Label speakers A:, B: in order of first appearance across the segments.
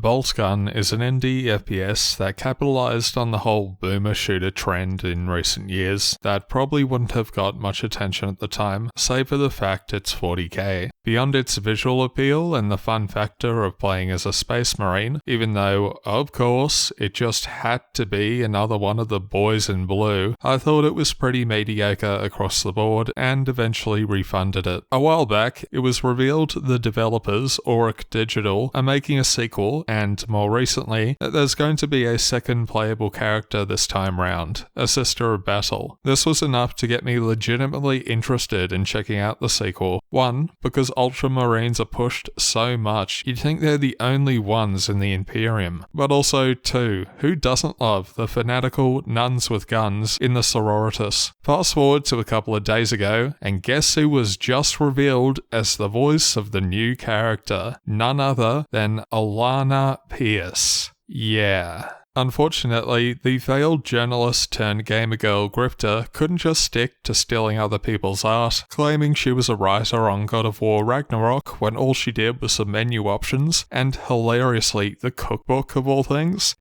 A: Boltgun is an indie FPS that capitalized on the whole boomer shooter trend in recent years that probably wouldn't have got much attention at the time, save for the fact it's $40k. Beyond its visual appeal and the fun factor of playing as a space marine, even though, of course, it just had to be another one of the boys in blue, I thought it was pretty mediocre across the board and eventually refunded it. A while back, it was revealed the developers, Auric Digital, are making a sequel, and more recently, that there's going to be a second playable character this time round, a Sister of Battle. This was enough to get me legitimately interested in checking out the sequel. One, because Ultramarines are pushed so much, you'd think they're the only ones in the Imperium. But also, two, who doesn't love the fanatical nuns with guns in the Sororitas? Fast forward to a couple of days ago, and guess who was just revealed as the voice of the new character? None other than Alanah Pearce. Yeah. Unfortunately, the failed journalist turned gamer girl grifter couldn't just stick to stealing other people's art, claiming she was a writer on God of War Ragnarok when all she did was some menu options, and hilariously, the cookbook of all things.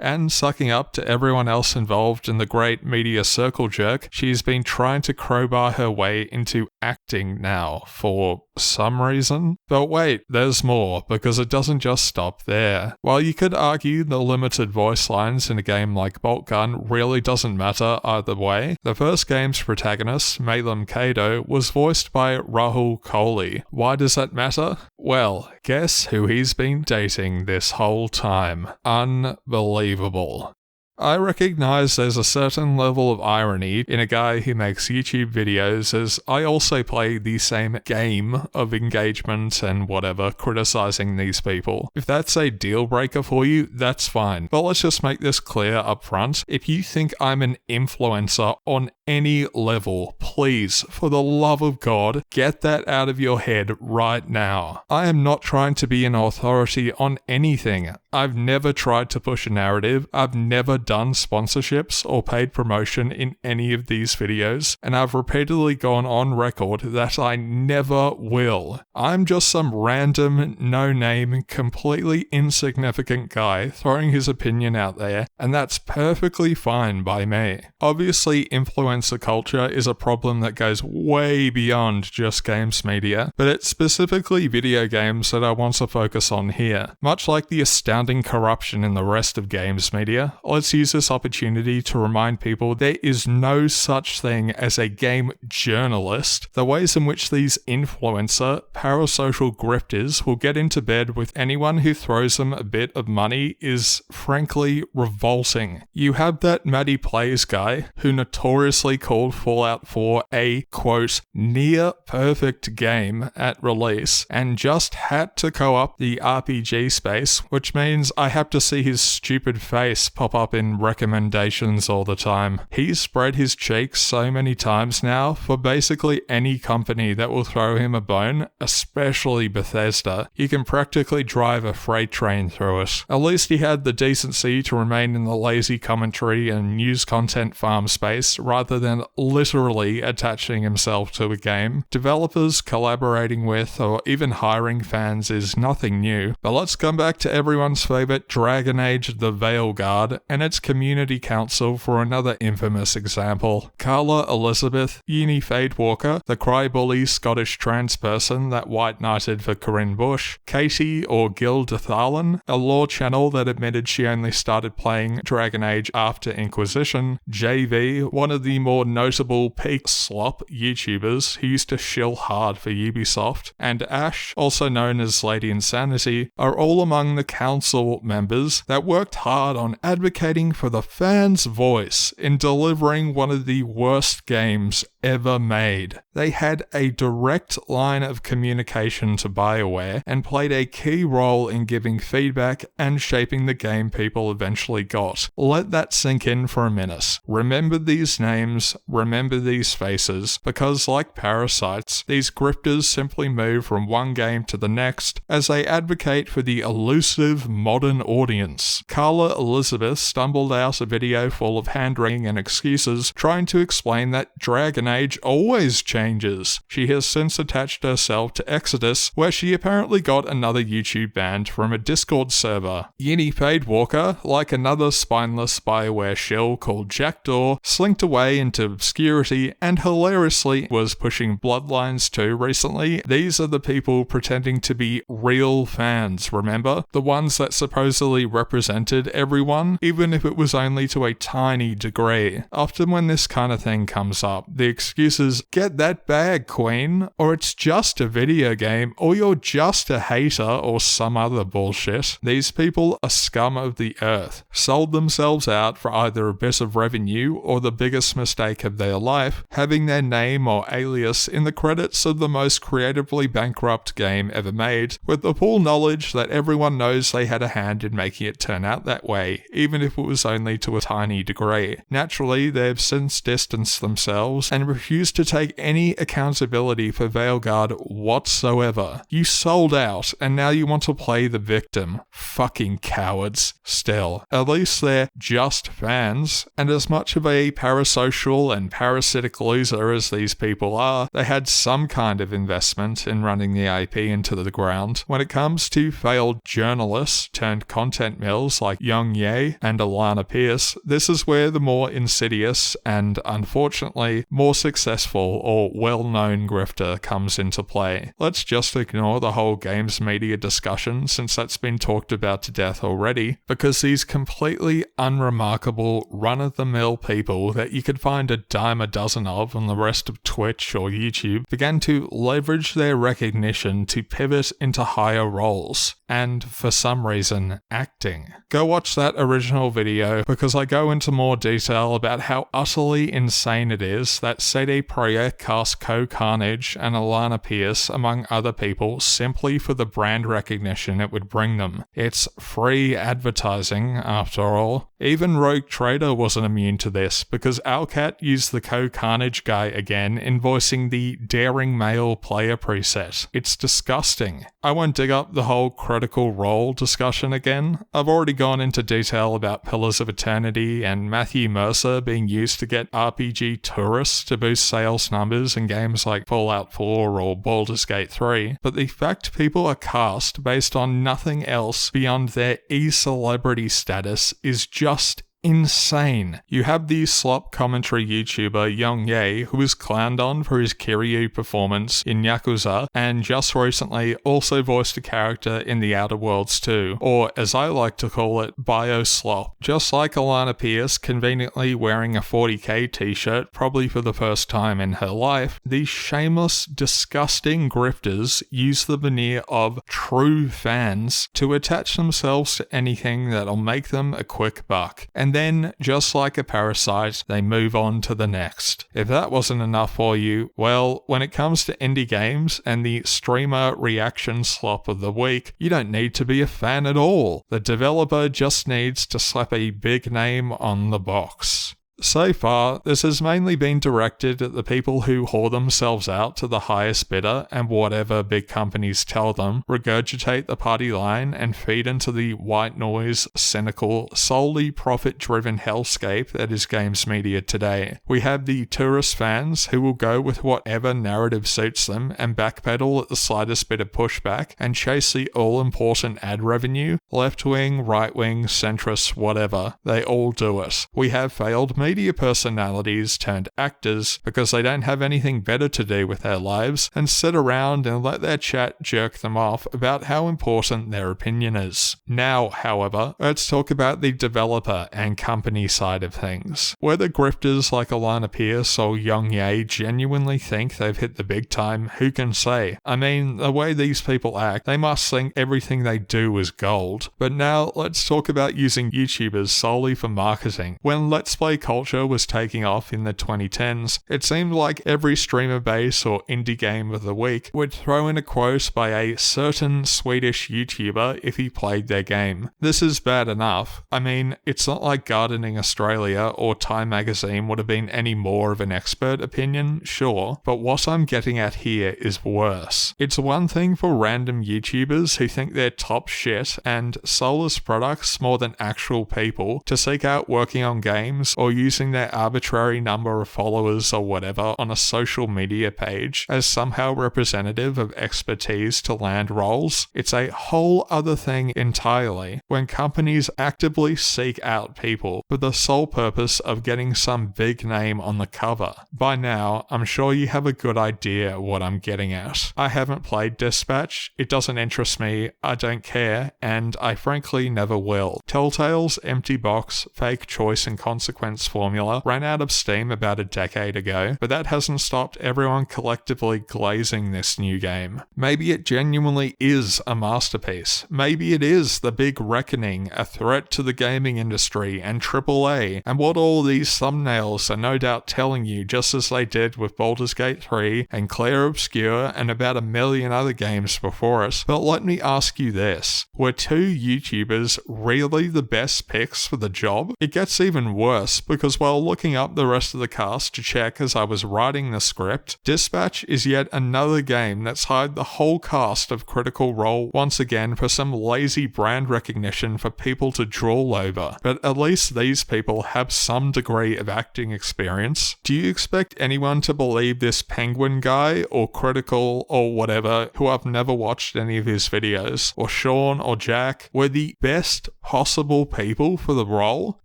A: And sucking up to everyone else involved in the great media circle jerk, she's been trying to crowbar her way into acting now, for some reason. But wait, there's more, because it doesn't just stop there. While you could argue the limited voice lines in a game like Boltgun really doesn't matter either way, the first game's protagonist, Malum Kado, was voiced by Rahul Kohli. Why does that matter? Well, guess who he's been dating this whole time? Unbelievable. I recognize there's a certain level of irony in a guy who makes YouTube videos, as I also play the same game of engagement and whatever, criticizing these people. If that's a deal breaker for you, that's fine. But let's just make this clear up front. If you think I'm an influencer on any level, please, for the love of God, get that out of your head right now. I am not trying to be an authority on anything. I've never tried to push a narrative. I've never done sponsorships or paid promotion in any of these videos, and I've repeatedly gone on record that I never will. I'm just some random, no-name, completely insignificant guy throwing his opinion out there, and that's perfectly fine by me. Obviously, influencer culture is a problem that goes way beyond just games media, but it's specifically video games that I want to focus on here. Much like the astounding corruption in the rest of games media, let's use this opportunity to remind people there is no such thing as a game journalist. The ways in which these influencer, parasocial grifters will get into bed with anyone who throws them a bit of money is frankly revolting. You have that Maddie Plays guy who notoriously called Fallout 4 a, quote, near perfect game at release, and just had to co-op the RPG space, which means I have to see his stupid face pop up in recommendations all the time. He's spread his cheeks so many times now for basically any company that will throw him a bone, especially Bethesda. You can practically drive a freight train through it. At least he had the decency to remain in the lazy commentary and news content farm space rather than literally attaching himself to a game. Developers collaborating with or even hiring fans is nothing new, but let's come back to everyone's favorite Dragon Age The Veilguard and its community council for another infamous example. Carla Elizabeth, Uni Fadewalker, the cry-bully Scottish trans person that white knighted for Corinne Bush, Katie or Gil Dethalin, a lore channel that admitted she only started playing Dragon Age after Inquisition, JV, one of the more notable peak Slop YouTubers who used to shill hard for Ubisoft, and Ash, also known as Lady Insanity, are all among the council members that worked hard on advocating for the fans' voice in delivering one of the worst games ever made. They had a direct line of communication to BioWare and played a key role in giving feedback and shaping the game people eventually got. Let that sink in for a minute. Remember these names, remember these faces, because like parasites, these grifters simply move from one game to the next as they advocate for the elusive modern audience. Carla Elizabeth stumbled out a video full of hand-wringing and excuses trying to explain that Dragon CohhCarnage always changes. She has since attached herself to Exodus, where she apparently got another YouTube banned from a Discord server. Yini Fade Walker, like another spineless Bioware shill called Jackdaw, slinked away into obscurity and hilariously was pushing Bloodlines 2 recently. These are the people pretending to be real fans, remember? The ones that supposedly represented everyone, even if it was only to a tiny degree. Often when this kind of thing comes up, the excuse is, get that bag, queen, or it's just a video game, or you're just a hater, or some other bullshit. These people are scum of the earth, sold themselves out for either a bit of revenue or the biggest mistake of their life, having their name or alias in the credits of the most creatively bankrupt game ever made, with the full knowledge that everyone knows they had a hand in making it turn out that way, even if it was only to a tiny degree. Naturally, they've since distanced themselves and refused to take any accountability for Veilguard whatsoever. You sold out, and now you want to play the victim. Fucking cowards. Still, at least they're just fans, and as much of a parasocial and parasitic loser as these people are, they had some kind of investment in running the IP into the ground. When it comes to failed journalists turned content mills like Young Ye and Alanah Pearce, this is where the more insidious and, unfortunately, more successful or well-known grifter comes into play. Let's just ignore the whole games media discussion, since that's been talked about to death already, because these completely unremarkable, run-of-the-mill people that you could find a dime a dozen of on the rest of Twitch or YouTube began to leverage their recognition to pivot into higher roles, and for some reason, acting. Go watch that original video, because I go into more detail about how utterly insane it is that CD Projekt cast CohhCarnage and Alanah Pearce among other people simply for the brand recognition it would bring them. It's free advertising, after all. Even Rogue Trader wasn't immune to this, because Owlcat used the CohhCarnage guy again in voicing the Daring Male player preset. It's disgusting. I won't dig up the whole critical role discussion again. I've already gone into detail about Pillars of Eternity and Matthew Mercer being used to get RPG tourists to boost sales numbers in games like Fallout 4 or Baldur's Gate 3, but the fact people are cast based on nothing else beyond their e-celebrity status is just insane. You have the Slop commentary YouTuber Young Ye, who was clowned on for his Kiryu performance in Yakuza, and just recently also voiced a character in The Outer Worlds 2, or as I like to call it, Bio Slop. Just like Alanah Pearce conveniently wearing a 40k t-shirt, probably for the first time in her life, these shameless, disgusting grifters use the veneer of true fans to attach themselves to anything that'll make them a quick buck. And then, just like a parasite, they move on to the next. If that wasn't enough for you, well, when it comes to indie games and the streamer reaction slop of the week, you don't need to be a fan at all. The developer just needs to slap a big name on the box. So far, this has mainly been directed at the people who whore themselves out to the highest bidder and whatever big companies tell them, regurgitate the party line, and feed into the white noise, cynical, solely profit-driven hellscape that is games media today. We have the tourist fans who will go with whatever narrative suits them and backpedal at the slightest bit of pushback and chase the all-important ad revenue, left-wing, right-wing, centrist, whatever. They all do it. We have failed media personalities turned actors because they don't have anything better to do with their lives and sit around and let their chat jerk them off about how important their opinion is. Now, however, let's talk about the developer and company side of things. Whether grifters like Alanah Pearce or Young Ye genuinely think they've hit the big time, who can say? I mean, the way these people act, they must think everything they do is gold. But now, let's talk about using YouTubers solely for marketing. When Let's Play culture was taking off in the 2010s, it seemed like every streamer base or indie game of the week would throw in a quote by a certain Swedish YouTuber if he played their game. This is bad enough. I mean, it's not like Gardening Australia or Time Magazine would have been any more of an expert opinion, sure, but what I'm getting at here is worse. It's one thing for random YouTubers who think they're top shit and soulless products more than actual people to seek out working on games or use using their arbitrary number of followers or whatever on a social media page as somehow representative of expertise to land roles. It's a whole other thing entirely when companies actively seek out people for the sole purpose of getting some big name on the cover. By now, I'm sure you have a good idea what I'm getting at. I haven't played Dispatch, it doesn't interest me, I don't care, and I frankly never will. Telltale's empty box, fake choice and consequence formula ran out of steam about a decade ago, but that hasn't stopped everyone collectively glazing this new game. Maybe it genuinely is a masterpiece. Maybe it is the big reckoning, a threat to the gaming industry and AAA, and what all these thumbnails are no doubt telling you, just as they did with Baldur's Gate 3 and Clair Obscur and about a million other games before it. But let me ask you this, were two YouTubers really the best picks for the job? It gets even worse, because while looking up the rest of the cast to check as I was writing the script, Dispatch is yet another game that's hired the whole cast of Critical Role once again for some lazy brand recognition for people to drool over. But at least these people have some degree of acting experience. Do you expect anyone to believe this Penguin guy or Critical or whatever, who I've never watched any of his videos, or Sean or Jack, were the best possible people for the role?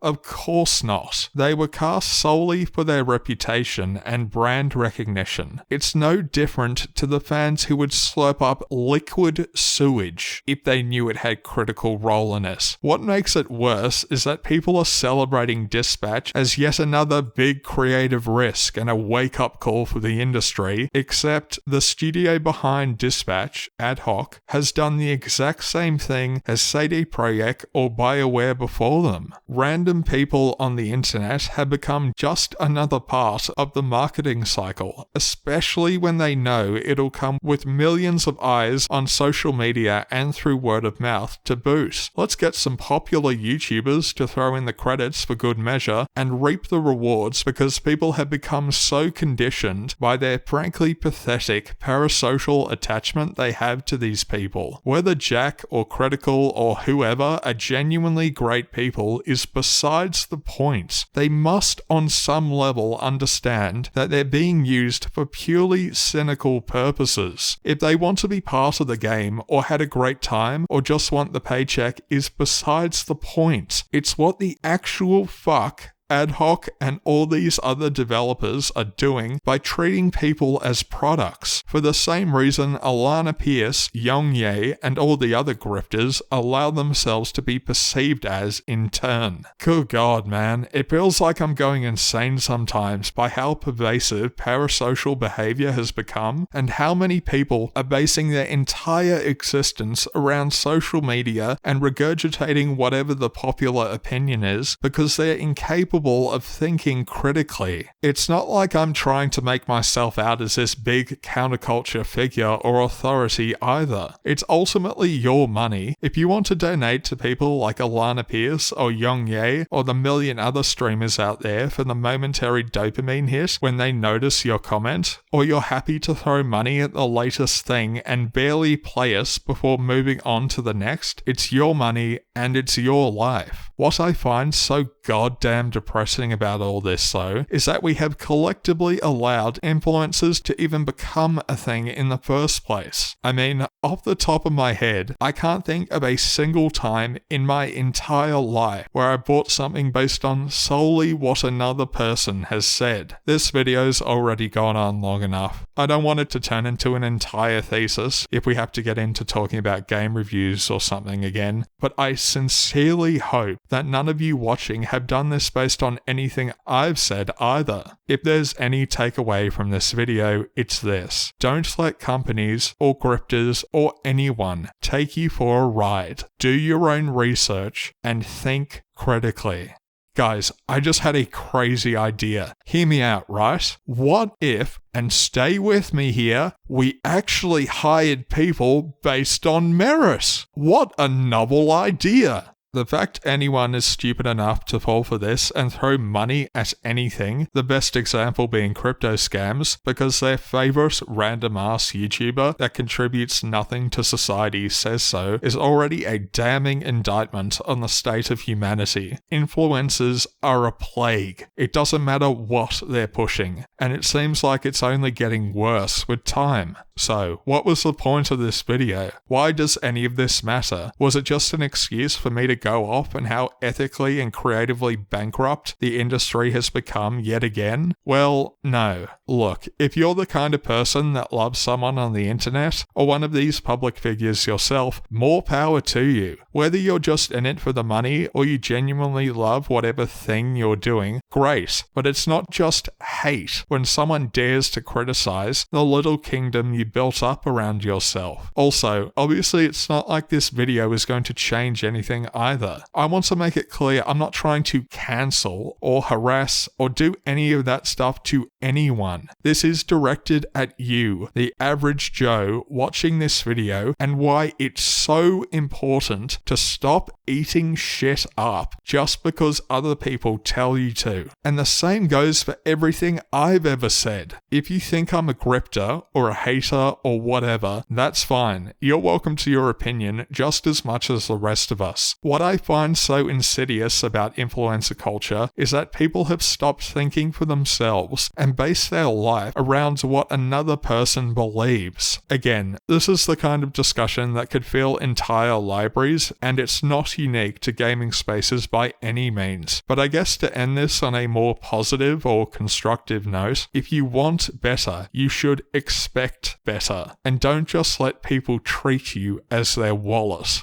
A: Of course not. They were cast solely for their reputation and brand recognition. It's no different to the fans who would slurp up liquid sewage if they knew it had Critical Role in it. What makes it worse is that people are celebrating Dispatch as yet another big creative risk and a wake-up call for the industry, except the studio behind Dispatch, AdHoc, has done the exact same thing as CD Projekt or BioWare before them. Random people on the internet have become just another part of the marketing cycle, especially when they know it'll come with millions of eyes on social media and through word of mouth to boot. Let's get some popular YouTubers to throw in the credits for good measure and reap the rewards, because people have become so conditioned by their frankly pathetic parasocial attachment they have to these people. Whether Jack or Critical or whoever are genuinely great people is besides the point. They must on some level understand that they're being used for purely cynical purposes. If they want to be part of the game or had a great time or just want the paycheck is besides the point. It's what the actual fuck AdHoc and all these other developers are doing by treating people as products, for the same reason Alanah Pearce, Ye, and all the other grifters allow themselves to be perceived as in turn. Good God, man, it feels like I'm going insane sometimes by how pervasive parasocial behavior has become, and how many people are basing their entire existence around social media and regurgitating whatever the popular opinion is because they're incapable of thinking critically. It's not like I'm trying to make myself out as this big counterculture figure or authority either. It's ultimately your money. If you want to donate to people like Alanah Pearce or Ye or the million other streamers out there for the momentary dopamine hit when they notice your comment, or you're happy to throw money at the latest thing and barely play us before moving on to the next, it's your money and it's your life. What I find so goddamn depressing about all this, though, is that we have collectively allowed influencers to even become a thing in the first place. I mean, off the top of my head, I can't think of a single time in my entire life where I bought something based on solely what another person has said. This video's already gone on long enough. I don't want it to turn into an entire thesis if we have to get into talking about game reviews or something again, but I sincerely hope that none of you watching have done this based on anything I've said either. If there's any takeaway from this video, it's this. Don't let companies or grifters or anyone take you for a ride. Do your own research and think critically. Guys, I just had a crazy idea. Hear me out, right? What if, and stay with me here, we actually hired people based on merit? What a novel idea! The fact anyone is stupid enough to fall for this and throw money at anything, the best example being crypto scams, because their favorite random-ass YouTuber that contributes nothing to society says so, is already a damning indictment on the state of humanity. Influencers are a plague. It doesn't matter what they're pushing, and it seems like it's only getting worse with time. So, what was the point of this video? Why does any of this matter? Was it just an excuse for me to go off on how ethically and creatively bankrupt the industry has become yet again? Well, no. Look, if you're the kind of person that loves someone on the internet, or one of these public figures yourself, more power to you. Whether you're just in it for the money, or you genuinely love whatever thing you're doing, great. But it's not just hate when someone dares to criticize the little kingdom you built up around yourself. Also, obviously it's not like this video is going to change anything either. I want to make it clear I'm not trying to cancel or harass or do any of that stuff to anyone. This is directed at you, the average Joe watching this video, and why it's so important to stop eating shit up just because other people tell you to. And the same goes for everything I've ever said. If you think I'm a grifter or a hater or whatever, that's fine. You're welcome to your opinion just as much as the rest of us. What I find so insidious about influencer culture is that people have stopped thinking for themselves and base their life around what another person believes. Again, this is the kind of discussion that could fill entire libraries, and it's not unique to gaming spaces by any means. But I guess to end this on a more positive or constructive note, if you want better, you should expect better, and don't just let people treat you as their wallet.